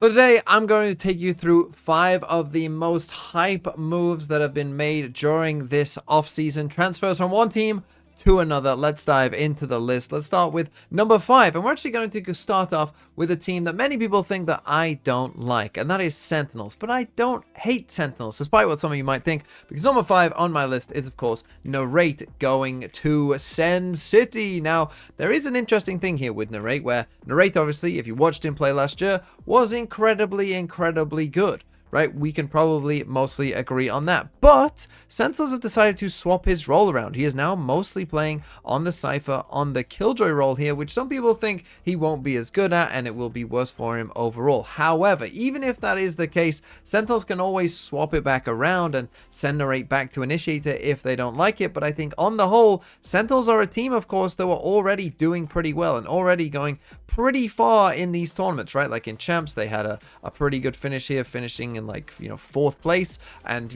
But today, I'm going to take you through 5 of the most hype moves that have been made during this offseason. Transfers from one team to another. Let's dive into the list. Let's start with number 5. And we're actually going to start off with a team that many people think that I don't like. And that is Sentinels. But I don't hate Sentinels, despite what some of you might think. Because number 5 on my list is, of course, Narrate going to Send City. Now, there is an interesting thing here with Narrate, where Narrate, obviously, if you watched him play last year, was incredibly good. Right, we can probably mostly agree on that. But Sentinels have decided to swap his role around. He is now mostly playing on the Cypher, on the Killjoy role here, which some people think he won't be as good at and it will be worse for him overall. However, even if that is the case, Sentinels can always swap it back around and send Narrate back to Initiator if they don't like it. But I think on the whole, Sentinels are a team, of course, that were already doing pretty well and already going pretty far in these tournaments, right? Like in Champs, they had a pretty good finish here, finishing in like, 4th place. And,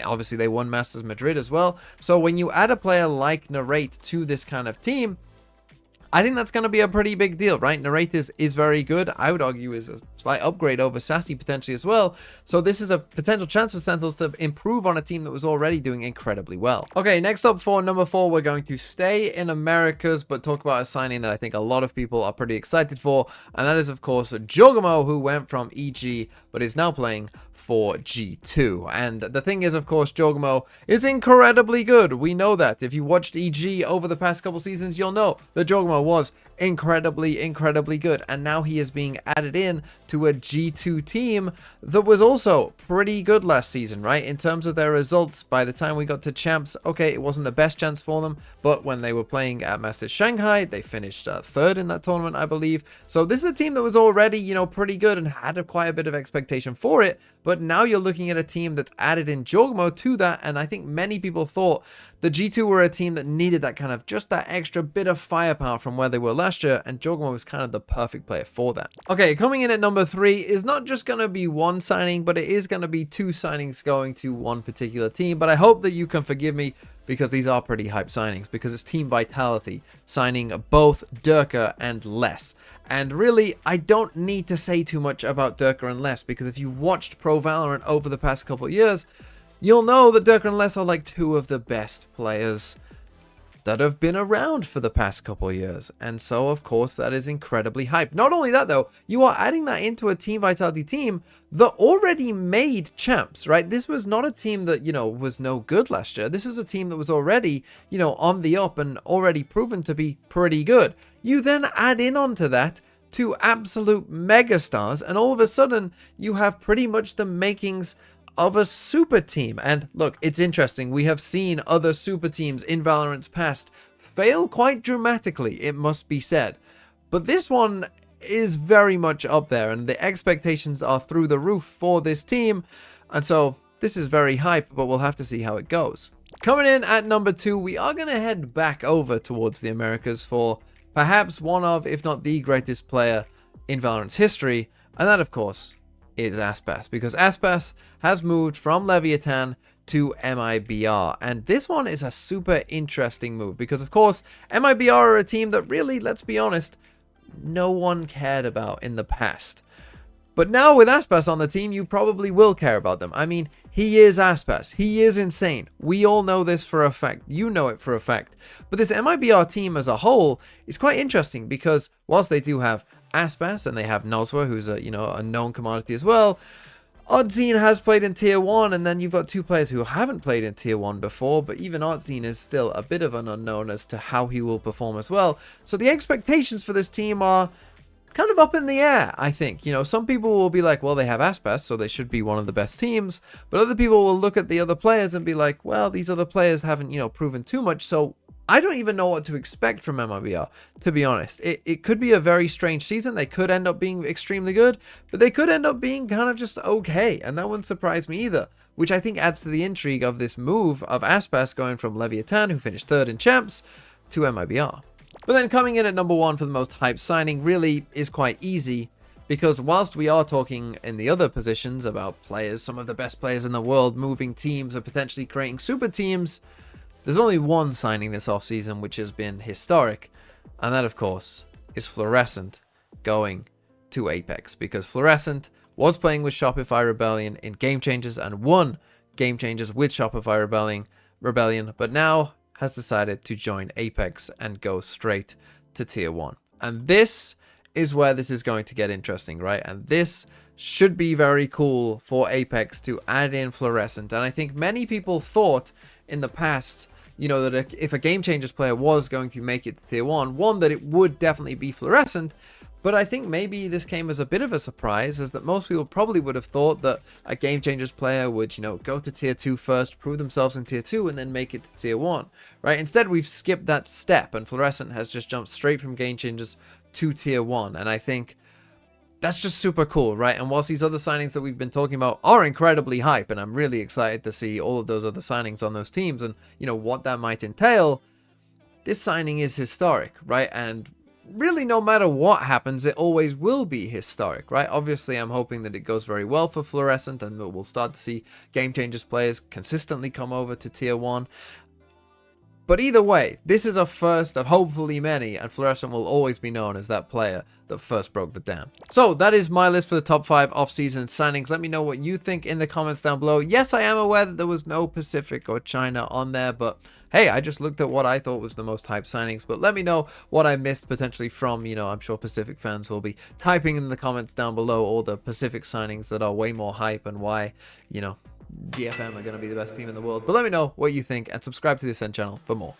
obviously they won Masters Madrid as well. So when you add a player like Narrate to this kind of team, I think that's going to be a pretty big deal, right? Narrate is very good. I would argue is a slight upgrade over Sassy potentially as well. So this is a potential chance for Sentinels to improve on a team that was already doing incredibly well. Okay, next up for number 4, we're going to stay in Americas, but talk about a signing that I think a lot of people are pretty excited for. And that is, of course, Jawgemo, who went from EG, but is now playing for G2. And the thing is, of course, Jawgemo is incredibly good. We know that. If you watched EG over the past couple seasons, you'll know that Jawgemo was incredibly good, and now he is being added in to a G2 team that was also pretty good last season, right? In terms of their results, by the time we got to Champs, okay, it wasn't the best chance for them, but when they were playing at Masters Shanghai, they finished 3rd in that tournament, I believe. So this is a team that was already, pretty good and had quite a bit of expectation for it, but now you're looking at a team that's added in Jawgemo to that, and I think many people thought the G2 were a team that needed that kind of just that extra bit of firepower from where they were last year, and Jawgemo was kind of the perfect player for that. Okay, coming in at number 3 is not just going to be one signing, but it is going to be 2 signings going to one particular team. But I hope that you can forgive me, because these are pretty hype signings, because it's Team Vitality signing both Durka and Les. And really, I don't need to say too much about Durka and Les, because if you've watched Pro Valorant over the past couple of years, you'll know that Durka and Les are like 2 of the best players that have been around for the past couple of years. And so, of course, that is incredibly hype. Not only that, though, you are adding that into a Team Vitality team that already made Champs, right? This was not a team that, was no good last year. This was a team that was already, on the up and already proven to be pretty good. You then add in onto that 2 absolute megastars, and all of a sudden, you have pretty much the makings of a super team. And look, it's interesting. We have seen other super teams in Valorant's past fail quite dramatically, it must be said. But this one is very much up there, and the expectations are through the roof for this team. And so this is very hype, but we'll have to see how it goes. Coming in at number 2, we are going to head back over towards the Americas for perhaps one of, if not the greatest player in Valorant's history. And that, of course, is Aspas, because Aspas has moved from Leviathan to MIBR, and this one is a super interesting move because, of course, MIBR are a team that really, let's be honest, no one cared about in the past. But now with Aspas on the team, you probably will care about them. I mean, he is Aspas. He is insane. We all know this for a fact. You know it for a fact. But this MIBR team as a whole is quite interesting because whilst they do have Aspas and they have Nozwa, who's a known commodity as well, Odzine has played in Tier 1, and then you've got 2 players who haven't played in Tier 1 before, but even Odzine is still a bit of an unknown as to how he will perform as well. So the expectations for this team are kind of up in the air, I think. Some people will be like, well, they have Aspas, so they should be one of the best teams. But other people will look at the other players and be like, well, these other players haven't, proven too much. So I don't even know what to expect from MIBR, to be honest. It could be a very strange season. They could end up being extremely good, but they could end up being kind of just okay. And that wouldn't surprise me either, which I think adds to the intrigue of this move of Aspas going from Leviathan, who finished 3rd in Champs, to MIBR. But then coming in at number 1 for the most hyped signing really is quite easy, because whilst we are talking in the other positions about players, some of the best players in the world, moving teams and potentially creating super teams, there's only one signing this offseason which has been historic, and that, of course, is Florescent going to Apex, because Florescent was playing with Shopify Rebellion in Game Changers and won Game Changers with Shopify Rebellion, but now has decided to join Apex and go straight to tier 1. And this is where this is going to get interesting, right? And this should be very cool for Apex to add in Florescent. And I think many people thought in the past, you know, that if a Game Changers player was going to make it to tier 1, that it would definitely be Florescent. But I think maybe this came as a bit of a surprise, as that most people probably would have thought that a Game Changers player would, you know, go to tier 2 first, prove themselves in tier 2, and then make it to tier 1, right? Instead, we've skipped that step, and Florescent has just jumped straight from Game Changers to tier 1, and I think that's just super cool, right? And whilst these other signings that we've been talking about are incredibly hype, and I'm really excited to see all of those other signings on those teams and, you know, what that might entail, this signing is historic, right? And really, no matter what happens, it always will be historic, right? Obviously, I'm hoping that it goes very well for Florescent and that we'll start to see Game Changers players consistently come over to tier 1. But either way, this is a first of hopefully many, and Florescent will always be known as that player that first broke the dam. So that is my list for the top 5 off-season signings. Let me know what you think in the comments down below. Yes, I am aware that there was no Pacific or China on there, but hey, I just looked at what I thought was the most hyped signings. But let me know what I missed potentially from, you know, I'm sure Pacific fans will be typing in the comments down below all the Pacific signings that are way more hype and why, you know, DFM are going to be the best team in the world. But let me know what you think and subscribe to the Acend channel for more.